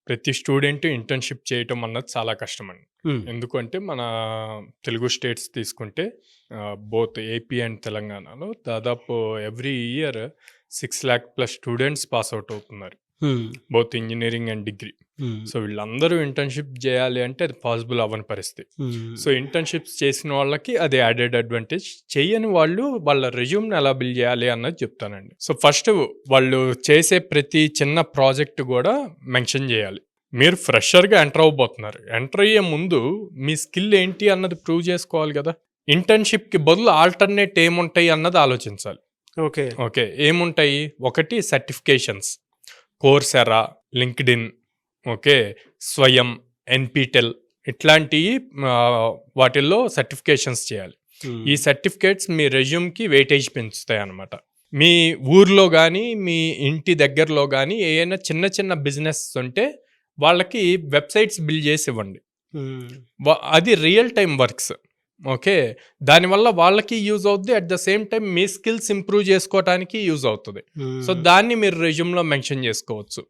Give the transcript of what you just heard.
ప్రతి student internship చేయటం అన్నది చాలా కష్టమండి. హ్మ్. ఎందుకంటే మన తెలుగు స్టేట్స్ తీసుకుంటే బోత్ ఏపీ అండ్ తెలంగాణలో దాదాపు every year 6,00,000+ students pass out అవుతున్నారు. హ్మ్. Both engineering and degree. హ్మ్. సో వీళ్ళందరూ ఇంటర్న్‌షిప్ జేయాలి అంటే అది పాసిబుల్ అవ్వని పరిస్థితి. హ్మ్. సో ఇంటర్న్‌షిప్స్ చేసిన వాళ్ళకి అది యాడెడ్ అడ్వాంటేజ్. చెయ్యని వాళ్ళు వాళ్ళ రెజ్యూమ్‌ని ఎలా బిల్డ్ చేయాలి అన్నది చెప్తానండి. సో ఫస్ట్ వాళ్ళు చేసే ప్రతి చిన్న ప్రాజెక్ట్ గూడా మెన్షన్ జేయాలి. మీరు ఫ్రెషర్‌గా ఎంటర్ అవ్వబోతున్నారు. ఎంటర్ అయ్యే ముందు మీ స్కిల్ ఏంటి అన్నది ప్రూవ్ చేసుకోవాలి గదా! ఇంటర్న్‌షిప్‌కి బదులు ఆల్టర్‌నేట్ ఏముంటాయి అన్నది ఆలోచించాలి. ఓకే. ఓకే. ఏముంటాయి? ఒకటి సర్టిఫికేషన్స్. Coursera, LinkedIn, okay. స్వయం, ఎన్‌పీటెల్ ఇట్లాంటియి వాటిల్లో సర్టిఫికేషన్స్ చేయాలి. హ్మ్. ఈ సర్టిఫికేట్స్ మీ రెజ్యూమ్‌కి వెయిటేజ్ పెంచుతాయన్నమాట. మీ ఊర్లో గానీ, మీ ఇంటి దగ్గరలో గానీ ఏయైనా చిన్న చిన్న బిజినెస్ ఉంటే వాళ్ళకి వెబ్‌సైట్స్ బిల్డ్ చేసి ఇవ్వండి. హ్మ్. అది రియల్ టైమ్ వర్క్స్. ఓకే. దానివల్ల వాళ్ళకి యూజ్ అవుద్ది. At the same time me skills improve చేసుకోవటానికి యూజ్ అవుతది. సో హ్మ్. దాన్ని మీరు రెజ్యూమ్‌లో మెన్షన్ చేసుకోవచ్చు.